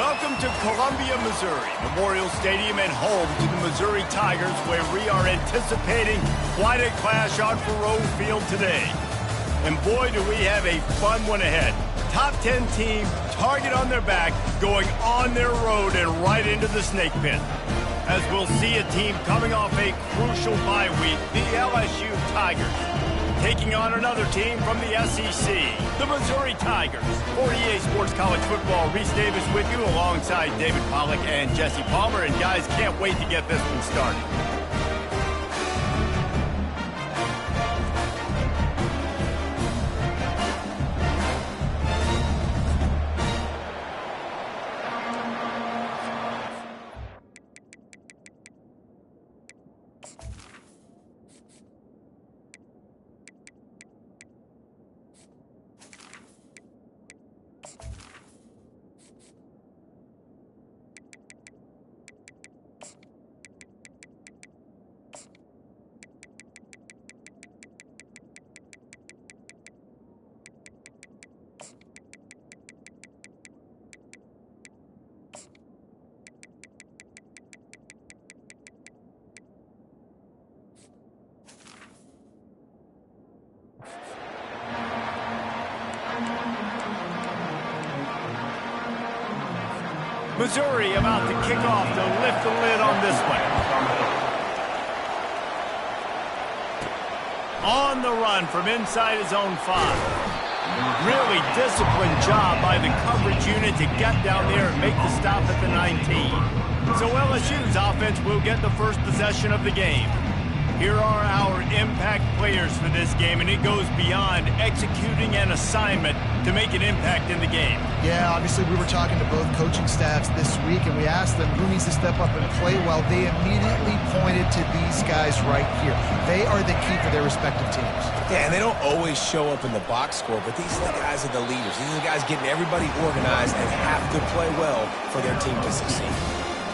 Welcome to Columbia, Missouri, Memorial Stadium and home to the Missouri Tigers, where we are anticipating quite a clash on Faroe Field today. And boy, do we have a fun one ahead. Top 10 team, target on their back, going on their road and right into the snake pit. As we'll see a team coming off a crucial bye week, the LSU Tigers, taking on another team from the SEC, the Missouri Tigers. For EA Sports College Football, Reese Davis with you alongside David Pollack and Jesse Palmer. And guys, can't wait to get this one started. Missouri about to kick off to lift the lid on this one. On the run from inside his own 5. Really disciplined job by the coverage unit to get down there and make the stop at the 19. So LSU's offense will get the first possession of the game. Here are our impact players for this game, and it goes beyond executing an assignment to make an impact in the game. Yeah, obviously we were talking to both coaching staffs this week, and we asked them who needs to step up and play well. They immediately pointed to these guys right here. They are the key for their respective teams. Yeah, and they don't always show up in the box score, but these are the guys are the leaders. These are the guys getting everybody organized and have to play well for their team to succeed.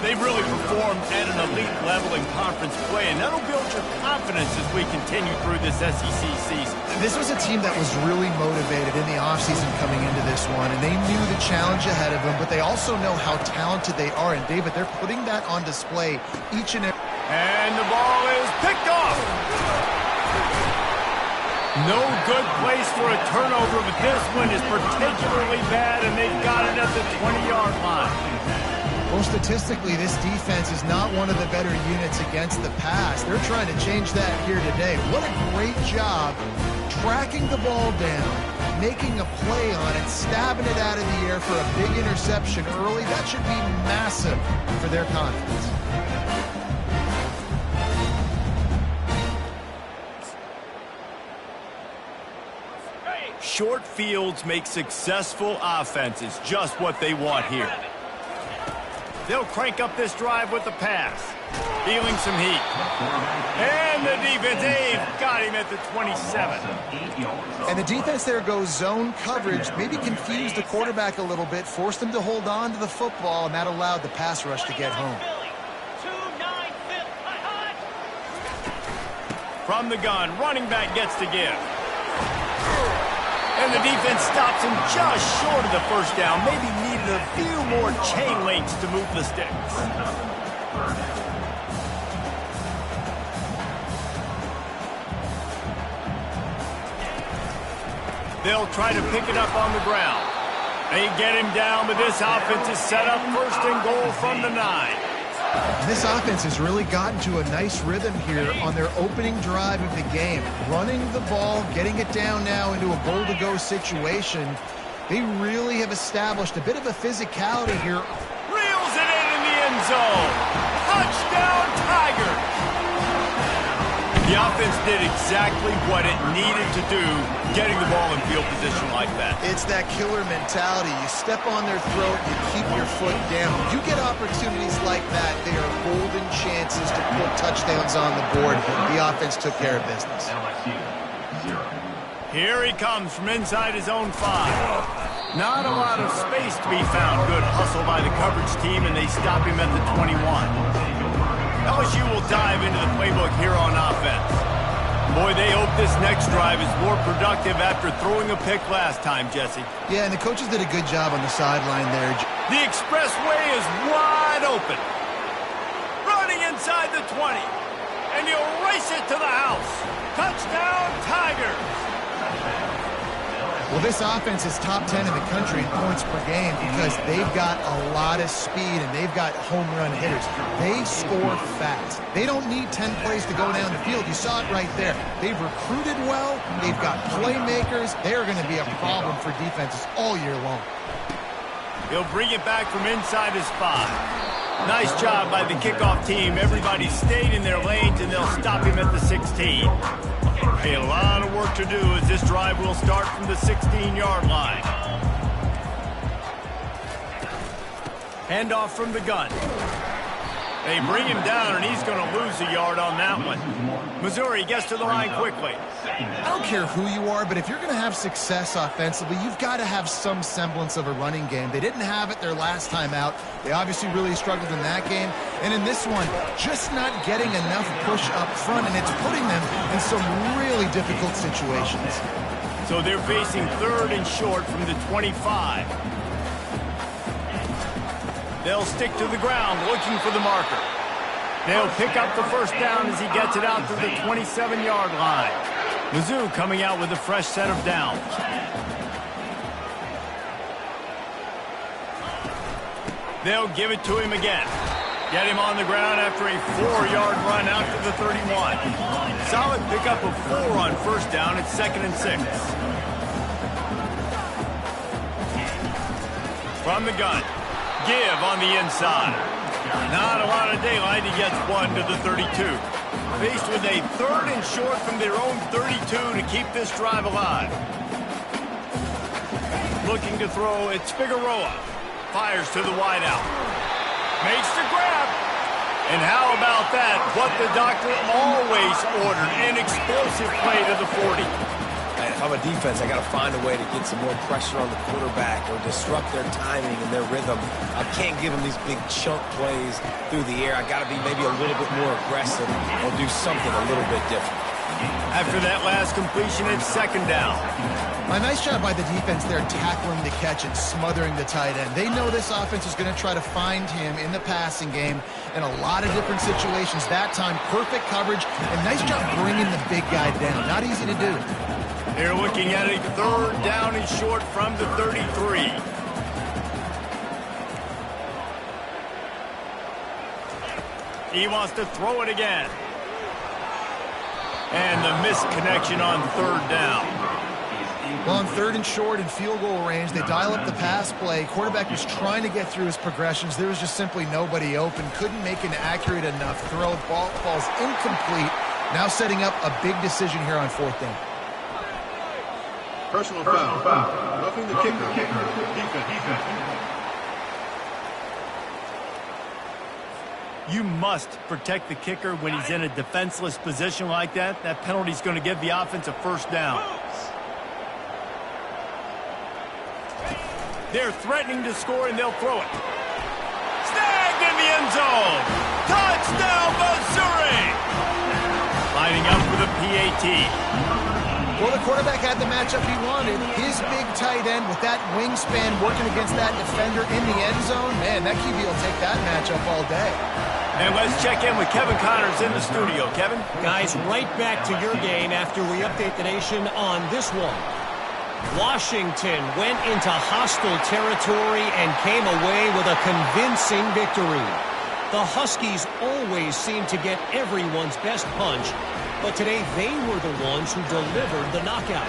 They've really performed at an elite level in conference play, and that'll build your confidence as we continue through this SEC season. This was a team that was really motivated in the offseason coming into this one, and they knew the challenge ahead of them, but they also know how talented they are. And, David, they're putting that on display each and every... And the ball is picked off. No good place for a turnover, but this one is particularly bad, and they've got it at the 20-yard line. Well, statistically, this defense is not one of the better units against the pass. They're trying to change that here today. What a great job tracking the ball down, making a play on it, stabbing it out of the air for a big interception early. That should be massive for their confidence. Short fields make successful offenses just what they want here. They'll crank up this drive with the pass. Feeling some heat. And the defense, they've got him at the 27. And the defense there goes zone coverage, maybe confused the quarterback a little bit, forced him to hold on to the football, and that allowed the pass rush to get home. From the gun, running back gets to give. And the defense stops him just short of the first down. Maybe needed a few more chain links to move the sticks. They'll try to pick it up on the ground. They get him down, but this offense is set up first and goal from the 9. This offense has really gotten to a nice rhythm here on their opening drive of the game. Running the ball, getting it down now into a goal-to-go situation. They really have established a bit of a physicality here. Reels it in the end zone. Touchdown, Tigers! The offense did exactly what it needed to do, getting the ball in field position like that. It's that killer mentality. You step on their throat, you keep your foot down. You get opportunities like that, they are golden chances to put touchdowns on the board. The offense took care of business. Here he comes from inside his own 5. Not a lot of space to be found. Good hustle by the coverage team, and they stop him at the 21. LSU will dive into the playbook here on offense. Boy, they hope this next drive is more productive after throwing a pick last time, Jesse. Yeah, and the coaches did a good job on the sideline there. The expressway is wide open. Running inside the 20. And he'll race it to the house. Touchdown, Tigers. Well, this offense is top 10 in the country in points per game because they've got a lot of speed and they've got home run hitters. They score fast. They don't need 10 plays to go down the field. You saw it right there. They've recruited well. They've got playmakers. They're going to be a problem for defenses all year long. He'll bring it back from inside his 5. Nice job by the kickoff team. Everybody stayed in their lanes, and they'll stop him at the 16. A lot of work to do as this drive will start from the 16-yard line. Handoff from the gun. They bring him down, and he's going to lose a yard on that one. Missouri gets to the line quickly. I don't care who you are, but if you're going to have success offensively, you've got to have some semblance of a running game. They didn't have it their last time out. They obviously really struggled in that game. And in this one, just not getting enough push up front, and it's putting them in some really difficult situations. So they're facing 3rd and short from the 25. They'll stick to the ground looking for the marker. They'll pick up the first down as he gets it out to the 27-yard line. Mizzou coming out with a fresh set of downs. They'll give it to him again. Get him on the ground after a 4-yard run out to the 31. Solid pickup of 4 on first down at 2nd and 6. From the gun. Give on the inside. Not a lot of daylight. He gets 1 to the 32. Faced with a 3rd and short from their own 32 to keep this drive alive. Looking to throw, it's Figueroa. Fires to the wideout. Makes the grab. And how about that? What the doctor always ordered. An explosive play to the 40. If I'm a defense, I got to find a way to get some more pressure on the quarterback or disrupt their timing and their rhythm. I can't give them these big chunk plays through the air. I got to be maybe a little bit more aggressive or do something a little bit different. After that last completion, it's 2nd down. A nice job by the defense there tackling the catch and smothering the tight end. They know this offense is going to try to find him in the passing game in a lot of different situations. That time, perfect coverage, and nice job bringing the big guy down. Not easy to do. They're looking at a 3rd down and short from the 33. He wants to throw it again. And the missed connection on 3rd down. Well, on 3rd and short and field goal range, they dial up the pass play. Quarterback was trying to get through his progressions. There was just simply nobody open. Couldn't make an accurate enough throw. Ball falls incomplete. Now setting up a big decision here on 4th down. Personal foul. Roughing the kicker. Defense. You must protect the kicker when he's in a defenseless position like that. That penalty's going to give the offense a 1st down. They're threatening to score, and they'll throw it. Snagged in the end zone. Touchdown, Missouri! Lining up for the PAT. Well, the quarterback had the matchup he wanted. His big tight end with that wingspan working against that defender in the end zone. Man, that QB will take that matchup all day. And let's check in with Kevin Connors in the studio. Kevin? Guys, right back to your game after we update the nation on this one. Washington went into hostile territory and came away with a convincing victory. The Huskies always seem to get everyone's best punch, but today they were the ones who delivered the knockout.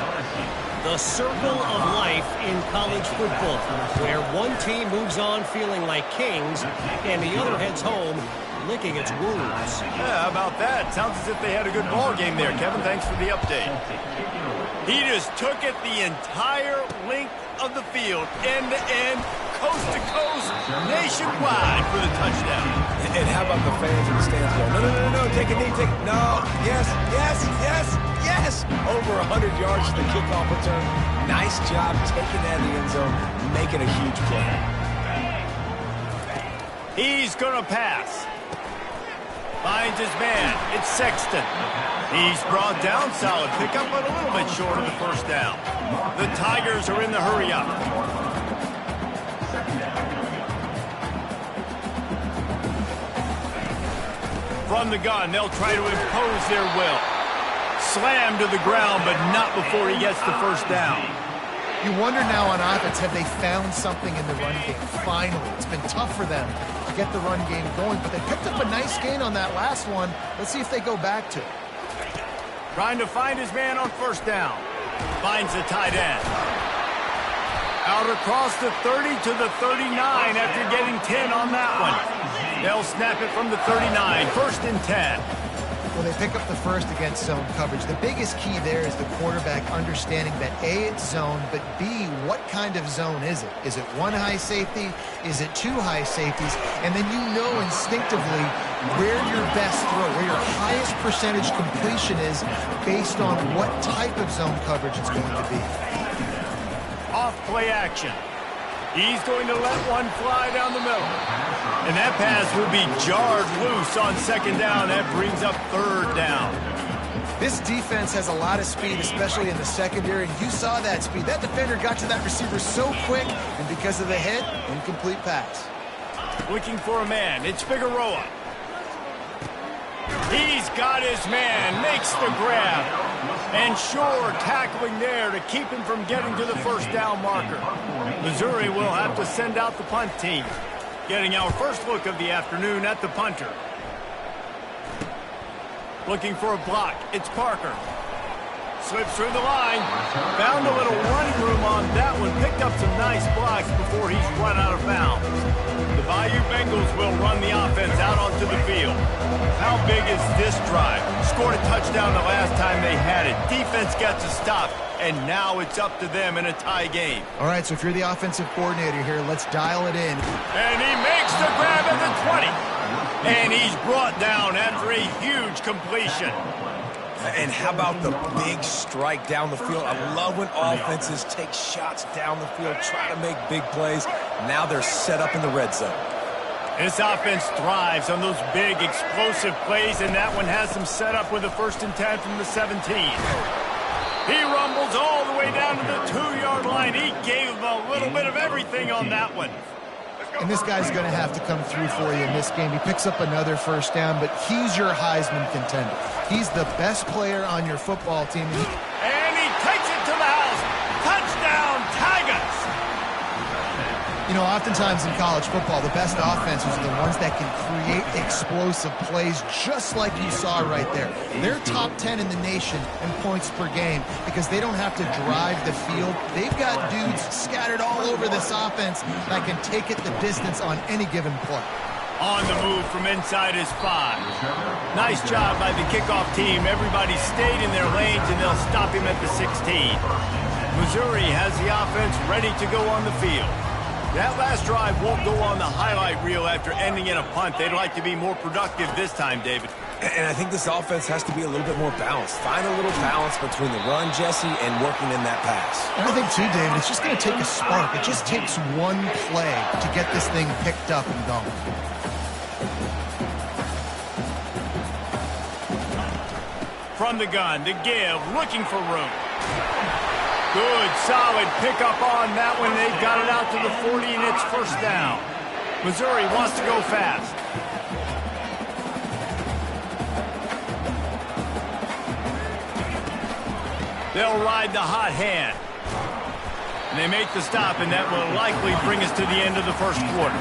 The circle of life in college football, where one team moves on feeling like kings and the other heads home licking its wounds. Yeah, how about that? Sounds as if they had a good ball game there, Kevin. Thanks for the update. He just took it the entire length of the field, end-to-end, coast-to-coast, nationwide for the touchdown. And how about the fans in the stands going, no, take a knee, no, yes. Over 100 yards to the kickoff return. Nice job taking that in the end zone, making a huge play. He's going to pass. Finds his man. It's Sexton. He's brought down. Solid pickup, but a little bit short of the first down. The Tigers are in the hurry-up. From the gun, they'll try to impose their will. Slammed to the ground, but not before he gets the first down. You wonder now on offense, have they found something in the run game? Finally, it's been tough for them to get the run game going, but they picked up a nice gain on that last one. Let's see if they go back to it. Trying to find his man on first down. Finds the tight end. Out across the 30 to the 39 after getting 10 on that one. They'll snap it from the 39, 1st and 10. Well, they pick up the first against zone coverage. The biggest key there is the quarterback understanding that A, it's zone, but B, what kind of zone is it? Is it one high safety? Is it two high safeties? And then you know instinctively where your best throw, where your highest percentage completion is based on what type of zone coverage it's going to be. Off play action. He's going to let one fly down the middle. And that pass will be jarred loose on second down. That brings up third down. This defense has a lot of speed, especially in the secondary, and you saw that speed. That defender got to that receiver so quick, and because of the hit, incomplete pass. Looking for a man. It's Figueroa. He's got his man. Makes the grab. And Shore tackling there to keep him from getting to the first down marker. Missouri will have to send out the punt team. Getting our first look of the afternoon at the punter. Looking for a block. It's Parker. Slips through the line. Found a little running room on that one. Picked up some nice blocks before he's run out of bounds. The Bayou Bengals will run the offense out onto the field. How big is this drive? Scored a touchdown the last time they had it. Defense gets a stop, and now it's up to them in a tie game. All right, so if you're the offensive coordinator here, let's dial it in. And he makes the grab at the 20. And he's brought down after a huge completion. And how about the big strike down the field? I love when offenses take shots down the field, try to make big plays. Now they're set up in the red zone. This offense thrives on those big, explosive plays, and that one has them set up with a 1st and 10 from the 17. He rumbles all the way down to the 2-yard line. He gave them a little bit of everything on that one. And this guy's going to have to come through for you in this game. He picks up another first down, but he's your Heisman contender. He's the best player on your football team. And he takes it to the house. Touchdown, Tigers! You know, oftentimes in college football, the best offenses are the ones that can create explosive plays, just like you saw right there. They're top 10 in the nation in points per game because they don't have to drive the field. They've got dudes scattered all over this offense that can take it the distance on any given play. On the move from inside his 5. Nice job by the kickoff team. Everybody stayed in their lanes, and they'll stop him at the 16. Missouri has the offense ready to go on the field. That last drive won't go on the highlight reel after ending in a punt. They'd like to be more productive this time, David. And I think this offense has to be a little bit more balanced. Find a little balance between the run, Jesse, and working in that pass. And I think, too, David, it's just going to take a spark. It just takes one play to get this thing picked up and going. From the gun, the give, looking for room. Good, solid pickup on that one. They've got it out to the 40, and it's first down. Missouri wants to go fast. They'll ride the hot hand. And they make the stop, and that will likely bring us to the end of the first quarter.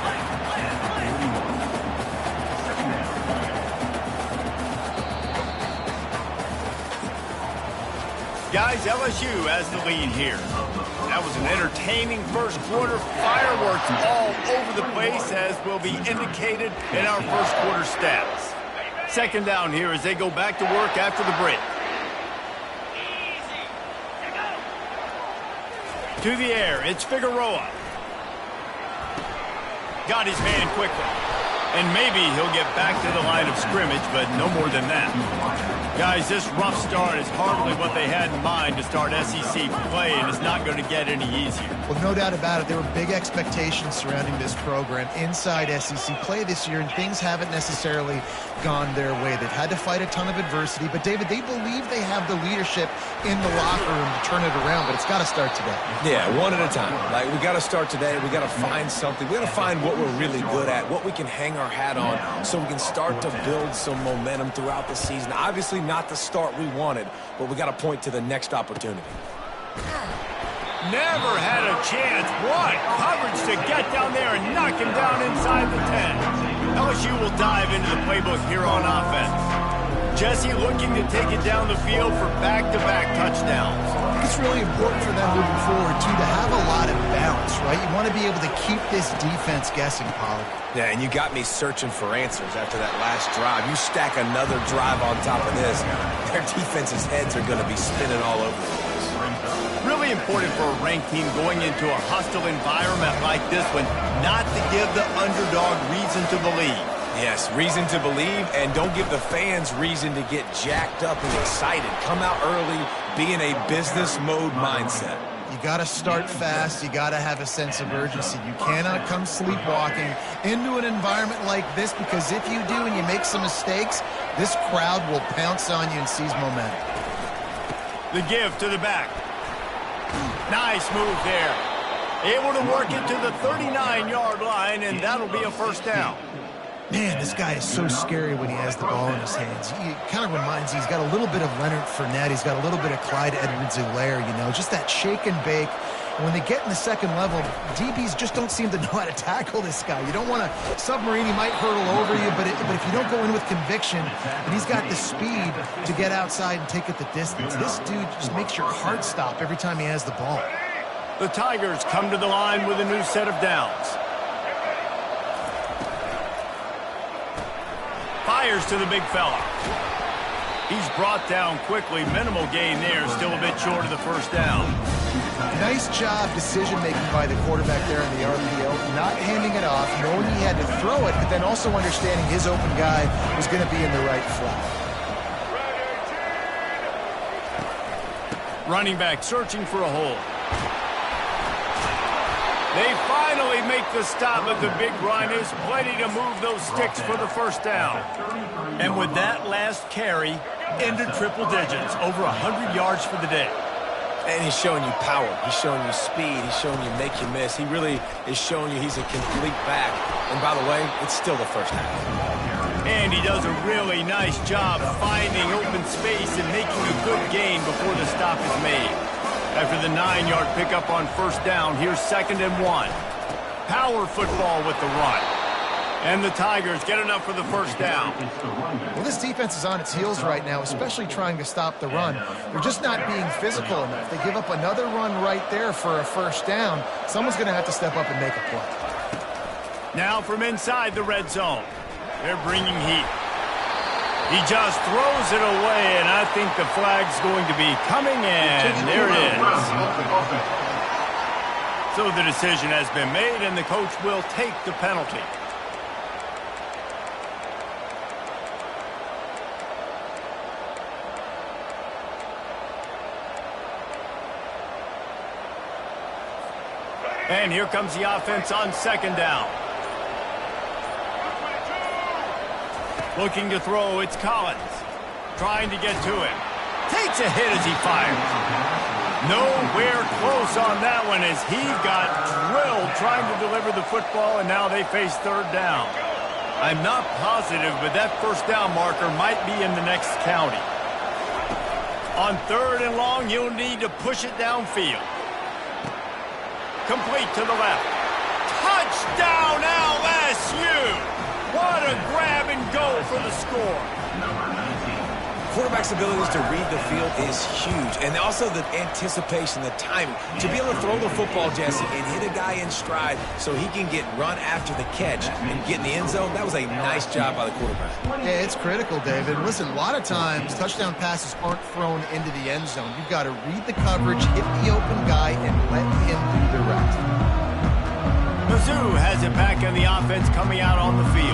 Guys, LSU has the lead here. That was an entertaining first quarter. Fireworks all over the place, as will be indicated in our first quarter stats. Second down here as they go back to work after the break. To the air, it's Figueroa. Got his man quickly. And maybe he'll get back to the line of scrimmage, but no more than that. Guys, this rough start is hardly what they had in mind to start SEC play, and it's not going to get any easier. Well, no doubt about it. There were big expectations surrounding this program inside SEC play this year, and things haven't necessarily gone their way. They've had to fight a ton of adversity, but, David, they believe they have the leadership in the locker room to turn it around, but it's got to start today. Yeah, one at a time. Like, we got to start today. We got to find something. We got to find what we're really good at, what we can hang our hat on, so we can start to build some momentum throughout the season. Obviously not the start we wanted, but we got to point to the next opportunity. Never had a chance. What coverage to get down there and knock him down inside the 10. LSU will dive into the playbook here on offense. Jesse looking to take it down the field for back-to-back touchdowns. It's really important for them moving forward, too, to have a lot of bounce, right? You want to be able to keep this defense guessing, Pollard. Yeah, and you got me searching for answers after that last drive. You stack another drive on top of this, their defense's heads are going to be spinning all over the place. Really important for a ranked team going into a hostile environment like this one, not to give the underdog reason to believe. Yes, reason to believe, and don't give the fans reason to get jacked up and excited. Come out early, be in a business mode mindset. You got to start fast. You got to have a sense of urgency. You cannot come sleepwalking into an environment like this, because if you do and you make some mistakes, this crowd will pounce on you and seize momentum. The give to the back. Nice move there. Able to work it to the 39-yard line, and that'll be a first down. Man, this guy is so scary when he has the ball in his hands. He kind of reminds me, he's got a little bit of Leonard Fournette. He's got a little bit of Clyde Edwards-Helaire, you know, just that shake and bake. And when they get in the second level, DBs just don't seem to know how to tackle this guy. You don't want to submarine. He might hurtle over you, but if you don't go in with conviction, and he's got the speed to get outside and take it the distance, this dude just makes your heart stop every time he has the ball. The Tigers come to the line with a new set of downs. Fires to the big fella. He's brought down quickly. Minimal gain there. Still a bit short of the first down. Nice job decision-making by the quarterback there in the RPO. Not handing it off, knowing he had to throw it, but then also understanding his open guy was going to be in the right flat. Running back searching for a hole. They finally make the stop, but the big run is plenty to move those sticks for the first down. And with that last carry, into triple digits, over 100 yards for the day. And he's showing you power. He's showing you speed. He's showing you make you miss. He really is showing you he's a complete back. And by the way, it's still the first half. And he does a really nice job finding open space and making a good gain before the stop is made. After the 9-yard pickup on first down, here's 2nd and 1. Power football with the run. And the Tigers get enough for the first down. Well, this defense is on its heels right now, especially trying to stop the run. They're just not being physical enough. They give up another run right there for a first down. Someone's going to have to step up and make a play. Now from inside the red zone. They're bringing heat. He just throws it away, and I think the flag's going to be coming in. There it is. So the decision has been made, and the coach will take the penalty. And here comes the offense on 2nd down. Looking to throw, it's Collins. Trying to get to him. Takes a hit as he fires. Nowhere close on that one as he got drilled trying to deliver the football, and now they face 3rd down. I'm not positive, but that first down marker might be in the next county. On 3rd and long, you'll need to push it downfield. Complete to the left. Touchdown LSU! What a grab and go for the score. Quarterback's abilities to read the field is huge. And also the anticipation, the timing. To be able to throw the football, Jesse, and hit a guy in stride so he can get run after the catch and get in the end zone, that was a nice job by the quarterback. Yeah, it's critical, David. Listen, a lot of times touchdown passes aren't thrown into the end zone. You've got to read the coverage, hit the open guy, and let him do the rest. The Mizzou has it back on the offense coming out on the field.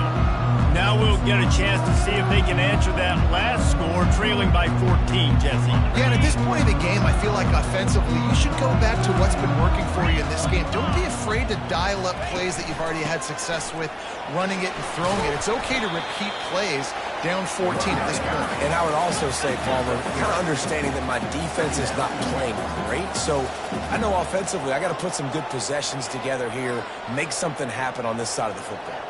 Now we'll get a chance to see if they can answer that last score, trailing by 14, Jesse. Yeah, and at this point of the game, I feel like offensively, you should go back to what's been working for you in this game. Don't be afraid to dial up plays that you've already had success with, running it and throwing it. It's okay to repeat plays down 14 at this point. And I would also say, Palmer, kind of understanding that my defense is not playing great. So I know offensively I got to put some good possessions together here, make something happen on this side of the football.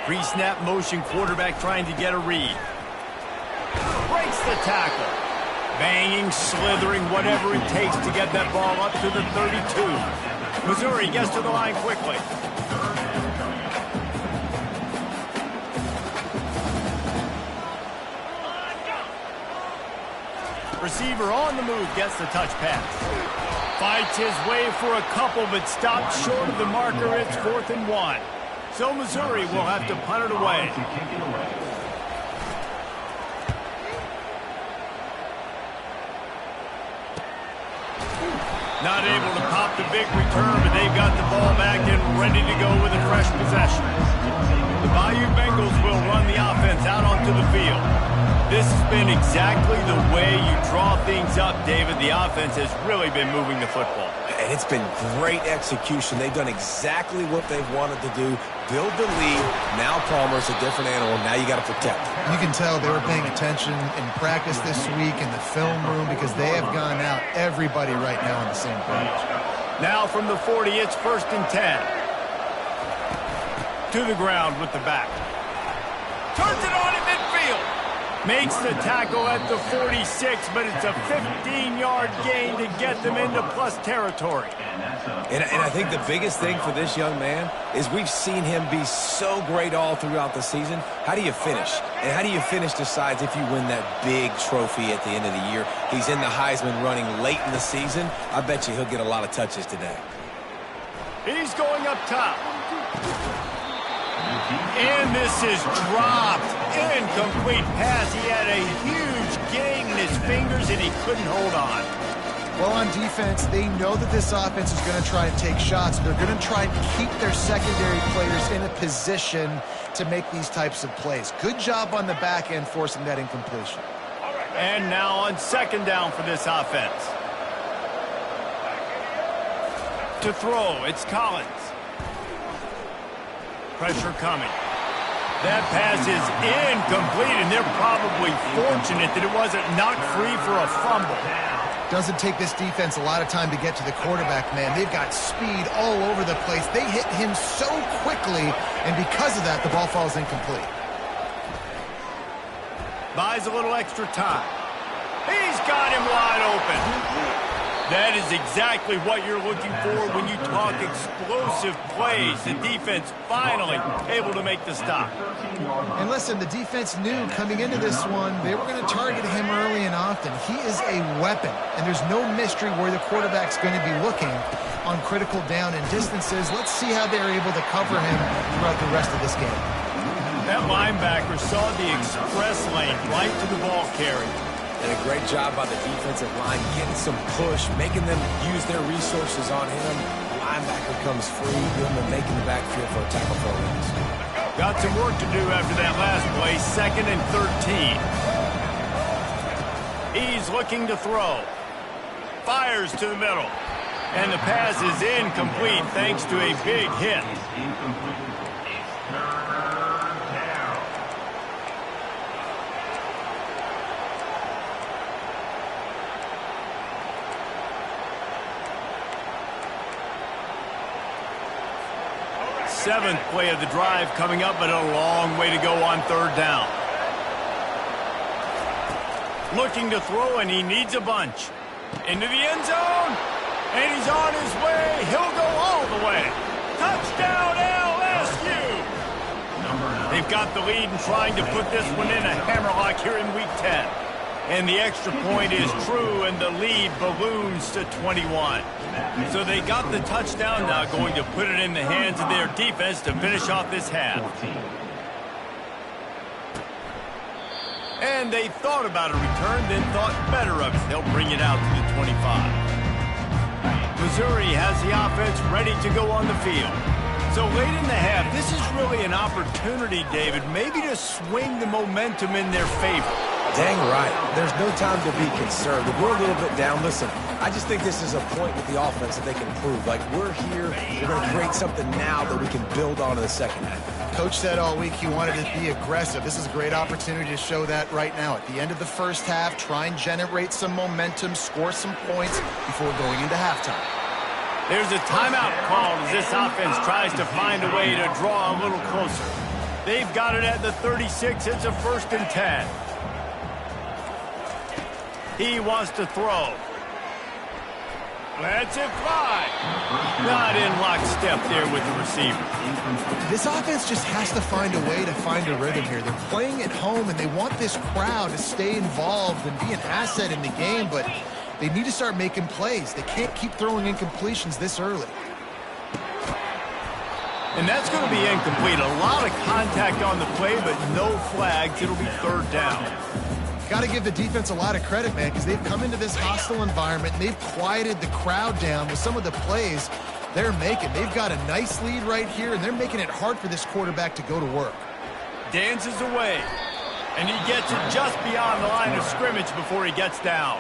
Pre-snap motion quarterback trying to get a read. Breaks the tackle. Banging, slithering, whatever it takes to get that ball up to the 32. Missouri gets to the line quickly. Receiver on the move gets the touch pass. Fights his way for a couple, but stops short of the marker. It's 4th and 1. So Missouri will have to punt it away. Not able to pop the big return, but they've got the ball back and ready to go with a fresh possession. The Bayou Bengals will run the offense out onto the field. This has been exactly the way you draw things up, David. The offense has really been moving the football. And it's been great execution. They've done exactly what they've wanted to do. Build the lead. Now Palmer's a different animal. Now you got to protect him. You can tell they were paying attention in practice this week in the film room because they have gone out, everybody right now on the same page. Now from the 40, it's 1st and 10. To the ground with the back. Turns it on in midfield. Makes the tackle at the 46, but it's a 15-yard gain to get them into plus territory. And I think the biggest thing for this young man is we've seen him be so great all throughout the season. How do you finish? And how do you finish decides if you win that big trophy at the end of the year. He's in the Heisman running late in the season. I bet you he'll get a lot of touches today. He's going up top. And this is dropped. Incomplete pass. He had a huge gain in his fingers, and he couldn't hold on. Well, on defense, they know that this offense is going to try and take shots. They're going to try and keep their secondary players in a position to make these types of plays. Good job on the back end forcing that incompletion. And now on 2nd down for this offense. To throw, it's Collins. Pressure coming. That pass is incomplete, and they're probably fortunate that it wasn't knocked free for a fumble. Doesn't take this defense a lot of time to get to the quarterback, man. They've got speed all over the place. They hit him so quickly, and because of that, the ball falls incomplete. Buys a little extra time. He's got him wide open. That is exactly what you're looking for when you talk explosive plays. The defense finally able to make the stop. And listen, the defense knew coming into this one, they were going to target him early and often. He is a weapon, and there's no mystery where the quarterback's going to be looking on critical down and distances. Let's see how they're able to cover him throughout the rest of this game. That linebacker saw the express lane right to the ball carrier. And a great job by the defensive line, getting some push, making them use their resources on him. The linebacker comes free, giving them making the backfield for a tackle for a loss. Got some work to do after that last play, 2nd and 13. He's looking to throw. Fires to the middle. And the pass is incomplete thanks to a big hit. Seventh play of the drive coming up, but a long way to go on 3rd down. Looking to throw, and he needs a bunch. Into the end zone, and he's on his way. He'll go all the way. Touchdown, LSU! They've got the lead and trying to put this one in a hammerlock here in Week 10. And the extra point is true, and the lead balloons to 21. So they got the touchdown, now going to put it in the hands of their defense to finish off this half. And they thought about a return, then thought better of it. They'll bring it out to the 25. Missouri has the offense ready to go on the field. So late in the half, this is really an opportunity, David, maybe to swing the momentum in their favor. Dang right. There's no time to be concerned. If we're a little bit down, listen, I just think this is a point with the offense that they can prove. Like, we're here, we're going to create something now that we can build on in the second half. Coach said all week he wanted to be aggressive. This is a great opportunity to show that right now. At the end of the first half, try and generate some momentum, score some points before going into halftime. There's a timeout called as this offense tries to find a way to draw a little closer. They've got it at the 36. It's a 1st and 10. He wants to throw. Lets it fly. Not in lockstep there with the receiver. This offense just has to find a way to find a rhythm here. They're playing at home, and they want this crowd to stay involved and be an asset in the game, but they need to start making plays. They can't keep throwing incompletions this early. And that's going to be incomplete. A lot of contact on the play, but no flags. It'll be 3rd down. Got to give the defense a lot of credit, man, because they've come into this hostile environment, and they've quieted the crowd down with some of the plays they're making. They've got a nice lead right here, and they're making it hard for this quarterback to go to work. Dances away, and he gets it just beyond the line of scrimmage before he gets down.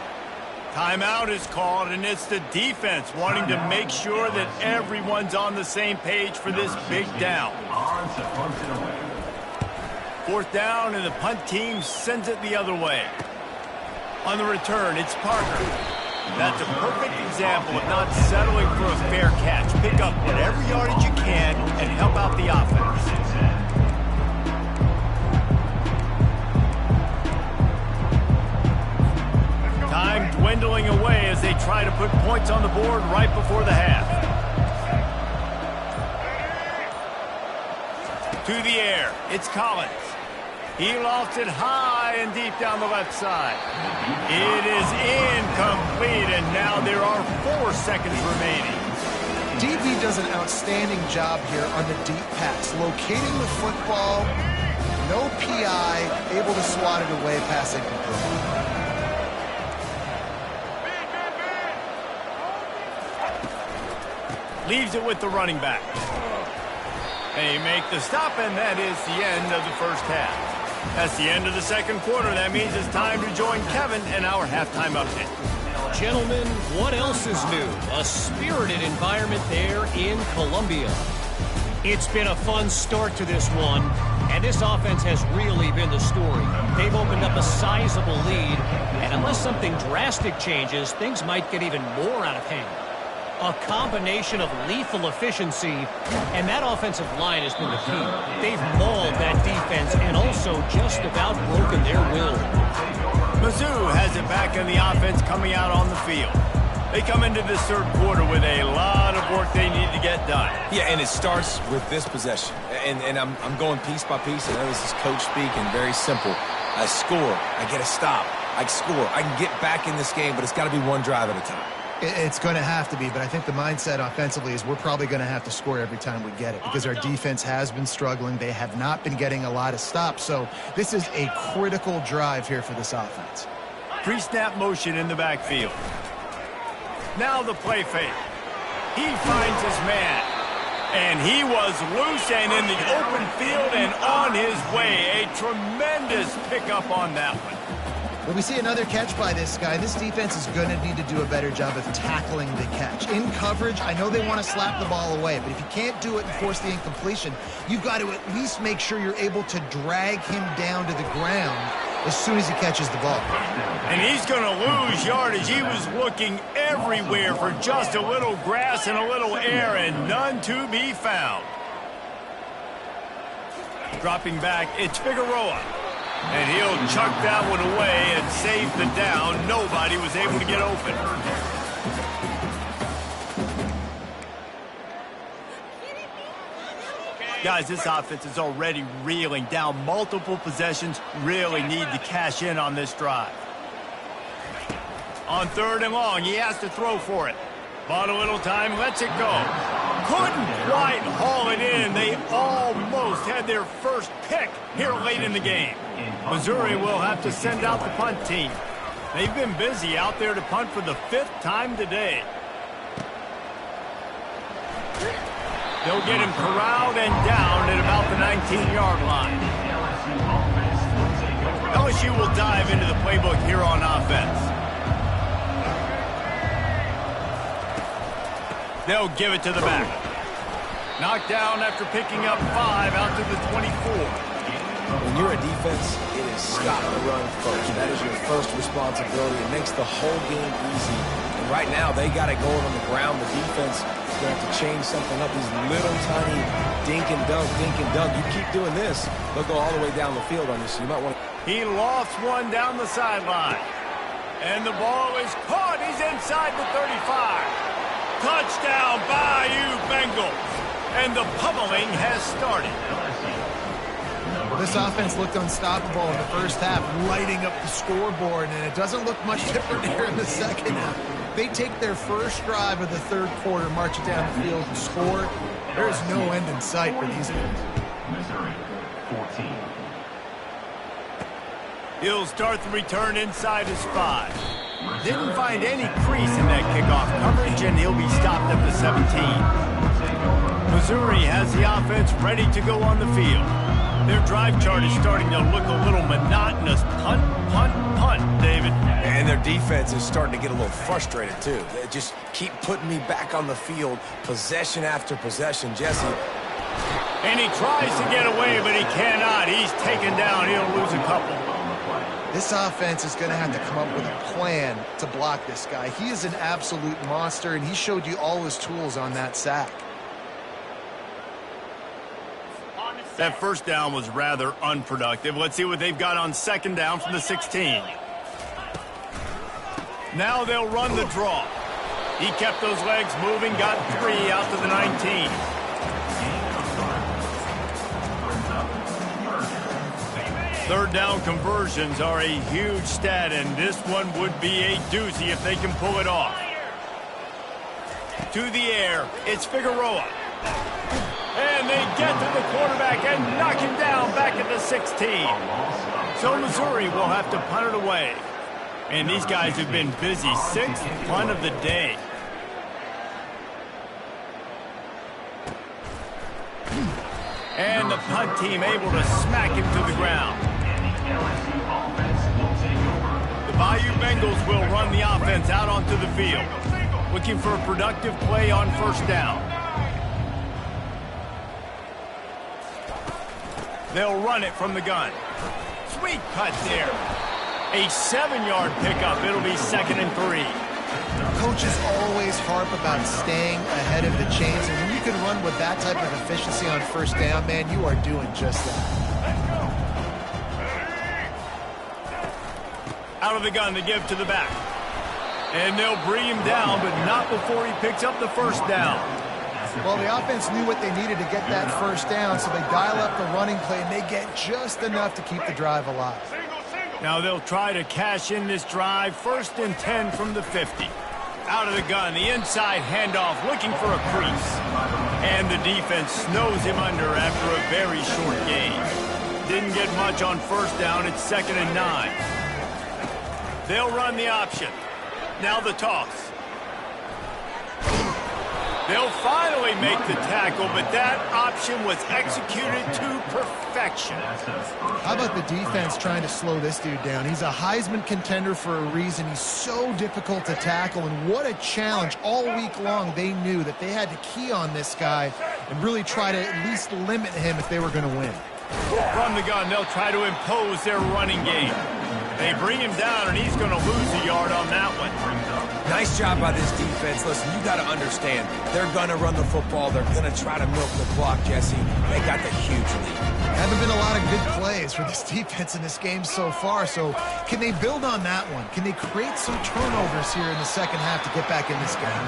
Timeout is called, and it's the defense wanting to make sure that everyone's on the same page for this big down. 4th down, and the punt team sends it the other way. On the return, it's Parker. That's a perfect example of not settling for a fair catch. Pick up whatever yardage you can and help out the offense. Time dwindling away as they try to put points on the board right before the half. To the air, it's Collins. He lofts it high and deep down the left side. It is incomplete, and now there are 4 seconds remaining. DB does an outstanding job here on the deep pass, locating the football, no PI, able to swat it away, pass incomplete. Leaves it with the running back. They make the stop, and that is the end of the first half. That's the end of the second quarter. That means it's time to join Kevin in our halftime update. Gentlemen, what else is new? A spirited environment there in Columbia. It's been a fun start to this one, and this offense has really been the story. They've opened up a sizable lead, and unless something drastic changes, things might get even more out of hand. A combination of lethal efficiency, and that offensive line has been the key. They've mauled that defense and also just about broken their will. Mizzou has it back in the offense coming out on the field. They come into this third quarter with a lot of work they need to get done. Yeah, and it starts with this possession. And I'm going piece by piece. I know this is coach speak and very simple. I score. I get a stop. I score. I can get back in this game, but it's got to be one drive at a time. It's going to have to be, but I think the mindset offensively is we're probably going to have to score every time we get it because our defense has been struggling. They have not been getting a lot of stops, so this is a critical drive here for this offense. Pre-snap motion in the backfield. Now the play fake. He finds his man, and he was loose and in the open field and on his way. A tremendous pickup on that one. When we see another catch by this guy, this defense is going to need to do a better job of tackling the catch. In coverage, I know they want to slap the ball away, but if you can't do it and force the incompletion, you've got to at least make sure you're able to drag him down to the ground as soon as he catches the ball. And he's going to lose yardage. He was looking everywhere for just a little grass and a little air, and none to be found. Dropping back, it's Figueroa. And he'll chuck that one away and save the down. Nobody was able to get open. Guys, this offense is already reeling down multiple possessions. Really need to cash in on this drive. On 3rd and long, he has to throw for it. Bought a little time, lets it go. Couldn't quite haul it in. They almost had their first pick here late in the game. Missouri will have to send out the punt team. They've been busy out there to punt for the 5th time today. They'll get him corralled and down at about the 19-yard line. LSU will dive into the playbook here on offense. They'll give it to the back. Knocked down after picking up 5 out to the 24. When you're a defense, it is stop the run first. That is your first responsibility. It makes the whole game easy. And right now, they got it going on the ground. The defense is going to have to change something up. These little tiny dink and dunk, dink and dunk. You keep doing this, they'll go all the way down the field on you. So you might want to... He lost one down the sideline. And the ball is caught. He's inside the 35. Touchdown, Bayou Bengals. And the pummeling has started. This offense looked unstoppable in the first half, lighting up the scoreboard, and it doesn't look much different here in the second half. They take their first drive of the third quarter, march it down the field, and score. There is no end in sight for these guys. Missouri, 14. He'll start the return inside his 5. Didn't find any crease in that kickoff coverage, and he'll be stopped at the 17. Missouri has the offense ready to go on the field. Their drive chart is starting to look a little monotonous. Punt, punt, punt, David. And their defense is starting to get a little frustrated, too. They just keep putting me back on the field, possession after possession. Jesse. And he tries to get away, but he cannot. He's taken down. He'll lose a couple. This offense is going to have to come up with a plan to block this guy. He is an absolute monster, and he showed you all his tools on that sack. That first down was rather unproductive. Let's see what they've got on second down from the 16. Now they'll run the draw. He kept those legs moving, got 3 out to the 19. Third down conversions are a huge stat, and this one would be a doozy if they can pull it off. To the air, it's Figueroa. And they get to the quarterback and knock him down back at the 16. So Missouri will have to punt it away. And these guys have been busy. 6th punt of the day. And the punt team able to smack him to the ground. The Bayou Bengals will run the offense out onto the field, looking for a productive play on first down. They'll run it from the gun. Sweet cut there. A 7-yard pickup. It'll be 2nd and 3. Coaches always harp about staying ahead of the chains, and when you can run with that type of efficiency on first down, man, you are doing just that. Out of the gun to give to the back. And they'll bring him down, but not before he picks up the first down. Well, the offense knew what they needed to get that first down, so they dial up the running play, and they get just enough to keep the drive alive. Now they'll try to cash in this drive. 1st and 10 from the 50. Out of the gun, the inside handoff, looking for a crease. And the defense snows him under after a very short gain. Didn't get much on first down. It's 2nd and 9. They'll run the option. Now the toss. They'll finally make the tackle, but that option was executed to perfection. How about the defense trying to slow this dude down? He's a Heisman contender for a reason. He's so difficult to tackle, and what a challenge. All week long, they knew that they had to key on this guy and really try to at least limit him if they were going to win. From the gun, they'll try to impose their running game. They bring him down, and he's going to lose a yard on that one. Nice job by this defense. Listen, you got to understand, they're going to run the football. They're going to try to milk the clock, Jesse. They got the huge lead. Haven't been a lot of good plays for this defense in this game so far, so can they build on that one? Can they create some turnovers here in the second half to get back in this game?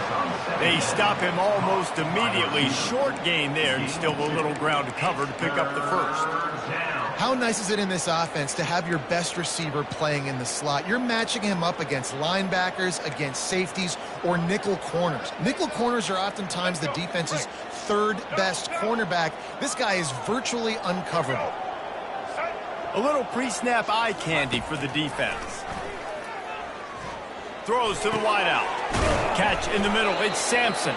They stop him almost immediately. Short gain there, and still a little ground to cover to pick up the first. How nice is it in this offense to have your best receiver playing in the slot? You're matching him up against linebackers, against safeties, or nickel corners. Nickel corners are oftentimes the defense's 3rd best cornerback. This guy is virtually uncoverable. A little pre-snap eye candy for the defense. throws to the wideout. Catch in the middle. It's Sampson.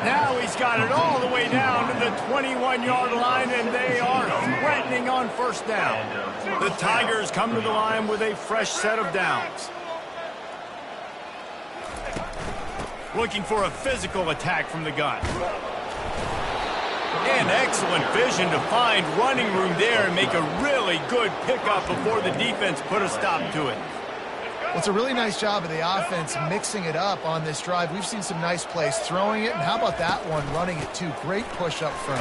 Now he's got it all the way down to the 21-yard line, and they are threatening on first down. The Tigers come to the line with a fresh set of downs. Looking for a physical attack from the gun. And excellent vision to find running room there and make a really good pickup before the defense put a stop to it. Well, it's a really nice job of the offense mixing it up on this drive. We've seen some nice plays throwing it, and how about that one running it too? Great push up front.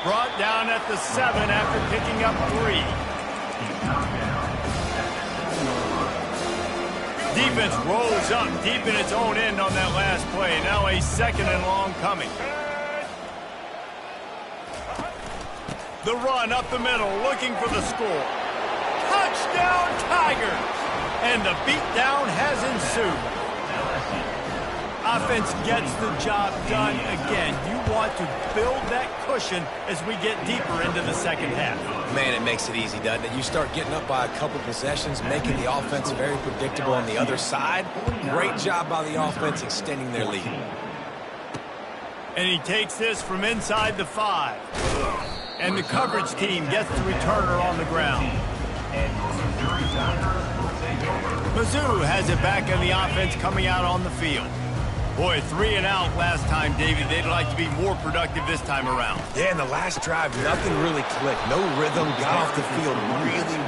Brought down at the 7 after picking up 3. Defense rolls up deep in its own end on that last play. Now a 2nd and long coming. The run up the middle, looking for the score. Touchdown, Tigers! And the beatdown has ensued. Offense gets the job done again. You want to build that cushion as we get deeper into the second half. Man, it makes it easy, doesn't it? You start getting up by a couple possessions, making the offense very predictable on the other side. Great job by the offense extending their lead. And he takes this from inside the 5. And the coverage team gets the returner on the ground. Mizzou has it back in the offense coming out on the field. Boy, 3 and out last time, Davey. They'd like to be more productive this time around. Yeah, in the last drive, nothing really clicked. No rhythm, got off the field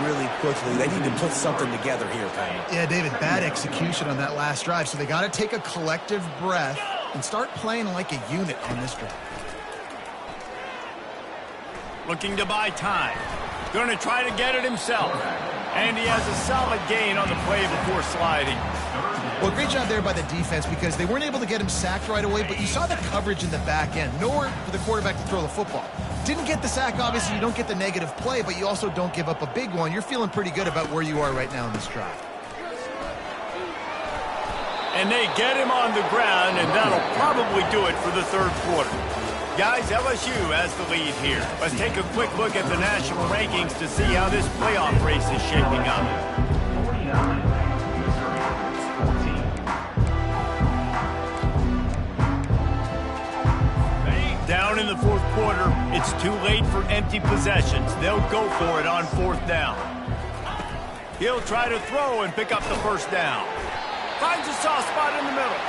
really quickly. They need to put something together here, Payne. Yeah, David, bad execution on that last drive, so they got to take a collective breath and start playing like a unit on this drive. Looking to buy time. Going to try to get it himself. And he has a solid gain on the play before sliding. Well, great job there by the defense because they weren't able to get him sacked right away, but you saw the coverage in the back end. Nowhere for the quarterback to throw the football. Didn't get the sack, obviously. You don't get the negative play, but you also don't give up a big one. You're feeling pretty good about where you are right now in this drive. And they get him on the ground, and that'll probably do it for the third quarter. Guys, LSU has the lead here. Let's take a quick look at the national rankings to see how this playoff race is shaping up. Down in the fourth quarter, it's too late for empty possessions. They'll go for it on 4th down. He'll try to throw and pick up the first down. Finds a soft spot in the middle.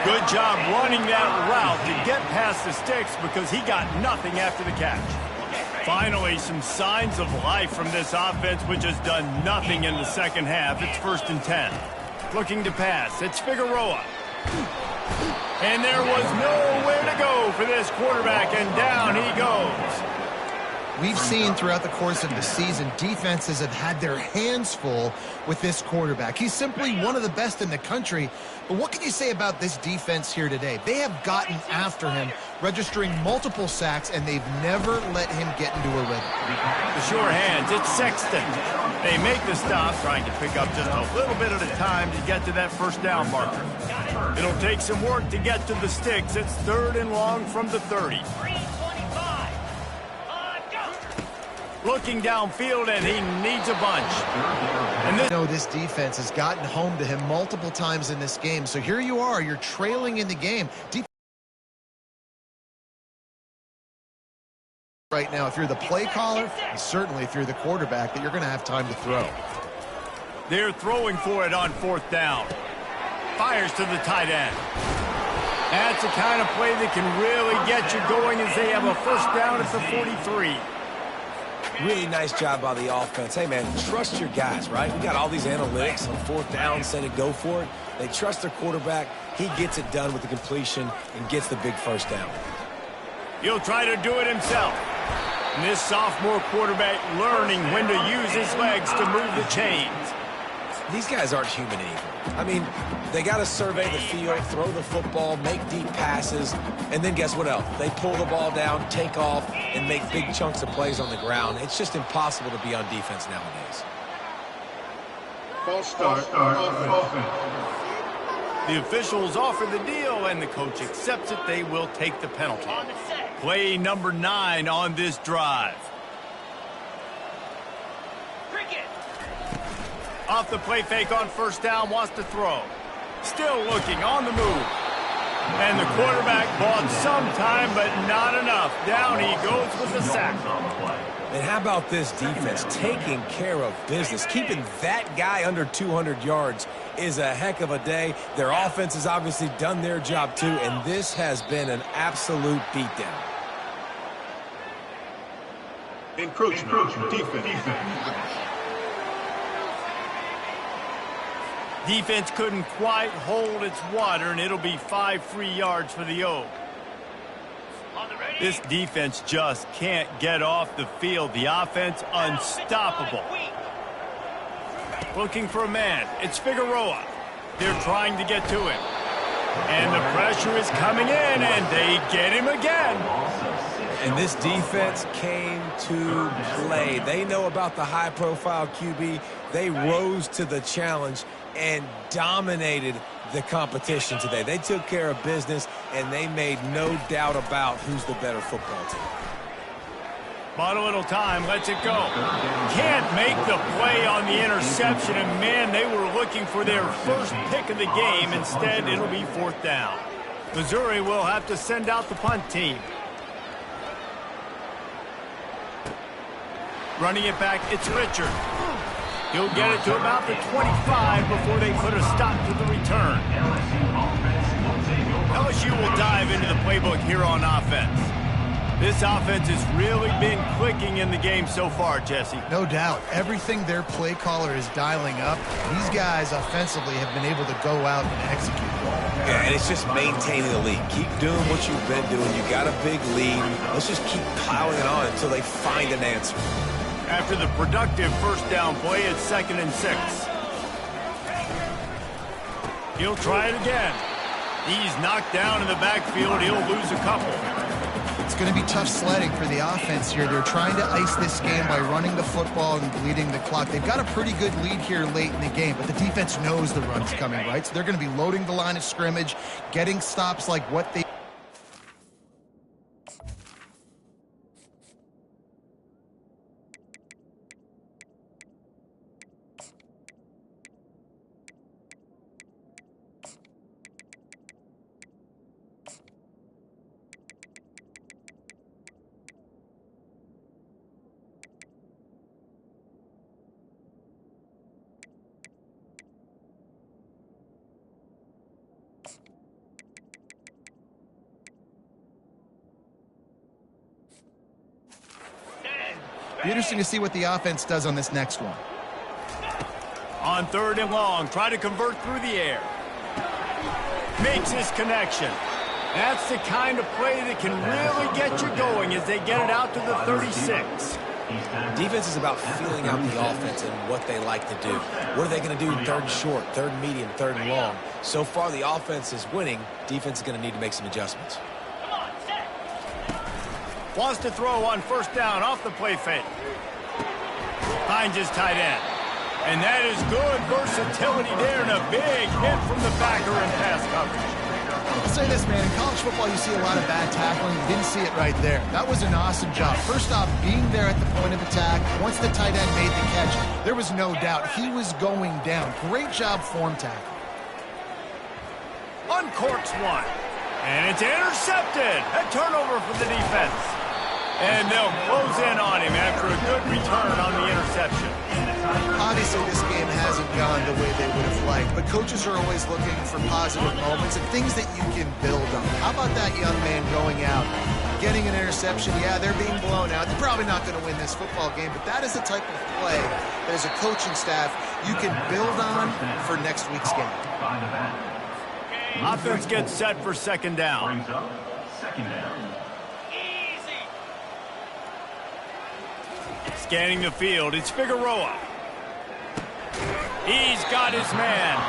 Good job running that route to get past the sticks because he got nothing after the catch. Finally, some signs of life from this offense, which has done nothing in the second half. It's 1st and 10. Looking to pass. It's Figueroa. And there was nowhere to go for this quarterback, and down he goes. We've seen throughout the course of the season, defenses have had their hands full with this quarterback. He's simply one of the best in the country. But what can you say about this defense here today? They have gotten after him, registering multiple sacks, and they've never let him get into a rhythm. The sure hands, it's Sexton. They make the stop, trying to pick up just a little bit at a time to get to that first down marker. It'll take some work to get to the sticks. It's 3rd and long from the 30. Looking downfield, and he needs a bunch. And this defense has gotten home to him multiple times in this game. So here you are, you're trailing in the game. Right now, if you're the play caller, and certainly if you're the quarterback, that you're going to have time to throw. They're throwing for it on 4th down. Fires to the tight end. That's the kind of play that can really get you going as they have a first down at the 43. Really nice job by the offense. Hey, man, trust your guys, right? We got all these analytics on 4th down, say to go for it. They trust their quarterback. He gets it done with the completion and gets the big first down. He'll try to do it himself. And this sophomore quarterback learning when to use his legs to move the chains. These guys aren't human anymore. I mean, they got to survey the field, throw the football, make deep passes, and then guess what else? They pull the ball down, take off, and make big chunks of plays on the ground. It's just impossible to be on defense nowadays. False start. Offense. The officials offer the deal, and the coach accepts it. They will take the penalty. Play number 9 on this drive. Off the play fake on first down, wants to throw. Still looking, on the move. And the quarterback bought some time, but not enough. Down he goes with the sack. And how about this defense taking care of business? Keeping that guy under 200 yards is a heck of a day. Their offense has obviously done their job too, and this has been an absolute beatdown. Encroachment. Defense. Defense couldn't quite hold its water, and it'll be 5 free yards for the O. This defense just can't get off the field. The offense unstoppable. Looking for a man. It's Figueroa. They're trying to get to him. And the pressure is coming in, and they get him again. And this defense came to play. They know about the high-profile QB. They rose to the challenge and dominated the competition today. They took care of business, and they made no doubt about who's the better football team. Bought a little time, lets it go. Can't make the play on the interception, and man, they were looking for their first pick of the game. Instead, it'll be 4th down. Missouri will have to send out the punt team. Running it back, it's Richard. He'll get it to about the 25 before they put a stop to the return. LSU will dive into the playbook here on offense. This offense has really been clicking in the game so far, Jesse. No doubt. Everything their play caller is dialing up, these guys offensively have been able to go out and execute. Yeah, and it's just maintaining the lead. Keep doing what you've been doing. You got a big lead. Let's just keep plowing it on until they find an answer. After the productive first down play, it's 2nd and 6. He'll try it again. He's knocked down in the backfield. He'll lose a couple. It's going to be tough sledding for the offense here. They're trying to ice this game by running the football and bleeding the clock. They've got a pretty good lead here late in the game, but the defense knows the run's coming, right? So they're going to be loading the line of scrimmage, getting stops like what they... Be interesting to see what the offense does on this next one. On 3rd and long, try to convert through the air. Makes his connection. That's the kind of play that can really get you going as they get it out to the 36. Defense is about feeling out the offense and what they like to do. What are they going to do 3rd and short, 3rd and medium, 3rd and long? So far, the offense is winning. Defense is going to need to make some adjustments. Wants to throw on first down off the play fake. Finds his tight end. And that is good versatility there and a big hit from the backer in pass coverage. I'll say this, man. In college football, you see a lot of bad tackling. You didn't see it right there. That was an awesome job. First off, being there at the point of attack. Once the tight end made the catch, there was no doubt he was going down. Great job form tackle. Uncorks one. And it's intercepted. A turnover for the defense. And they'll close in on him after a good return on the interception. Obviously, this game hasn't gone the way they would have liked, but coaches are always looking for positive moments and things that you can build on. How about that young man going out, getting an interception? Yeah, they're being blown out. They're probably not going to win this football game, but that is the type of play that as a coaching staff you can build on for next week's game. Offense gets set for 2nd down. Scanning the field, it's Figueroa. He's got his man.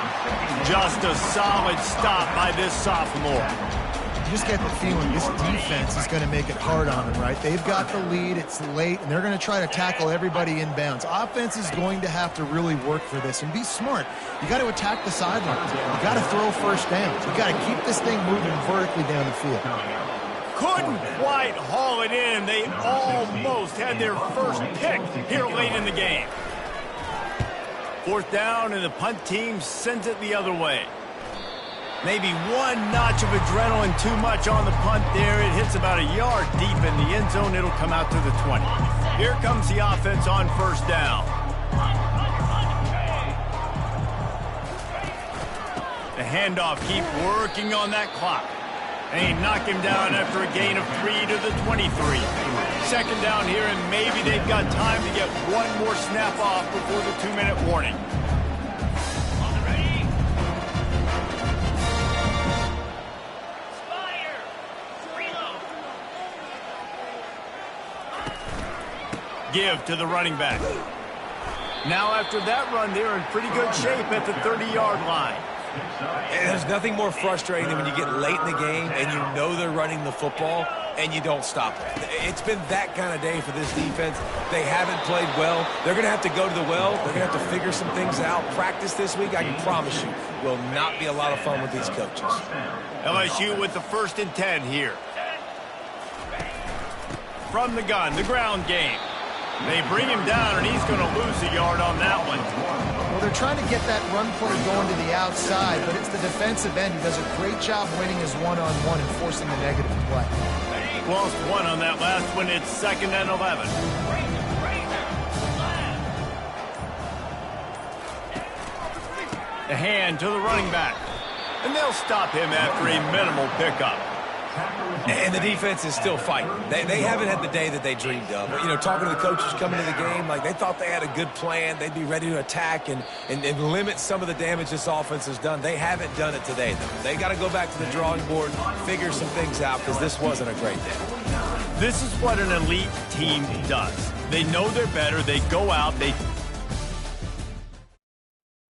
Just a solid stop by this sophomore. You just get the feeling this defense is going to make it hard on them, right? They've got the lead, it's late, and they're going to try to tackle everybody inbounds. Offense is going to have to really work for this and be smart. You got to attack the sidelines. You got to throw first downs. You got to keep this thing moving vertically down the field. Couldn't quite haul it in. They almost had their first pick here late in the game. 4th down, and the punt team sends it the other way. Maybe one notch of adrenaline too much on the punt there. It hits about a yard deep in the end zone. It'll come out to the 20. Here comes the offense on 1st down. The handoff, keep working on that clock. They knock him down after a gain of 3 to the 23. 2nd down here, and maybe they've got time to get one more snap off before the 2-minute warning. Give to the running back. Now after that run, they're in pretty good shape at the 30-yard line. And there's nothing more frustrating than when you get late in the game and you know they're running the football and you don't stop it. It's been that kind of day for this defense. They haven't played well. They're going to have to go to the well. They're going to have to figure some things out. Practice this week, I can promise you, will not be a lot of fun with these coaches. LSU with the 1st and 10 here. From the gun, the ground game. They bring him down, and he's going to lose a yard on that one. Well, they're trying to get that run play going to the outside, but it's the defensive end who does a great job winning his one-on-one and forcing the negative play. Lost 1 on that last one. It's 2nd and 11. The hand to the running back. And they'll stop him after a minimal pickup. And the defense is still fighting. They haven't had the day that they dreamed of. You know, talking to the coaches coming to the game, like they thought they had a good plan. They'd be ready to attack and limit some of the damage this offense has done. They haven't done it today, though. They got to go back to the drawing board, figure some things out, because this wasn't a great day. This is what an elite team does. They know they're better. They go out. They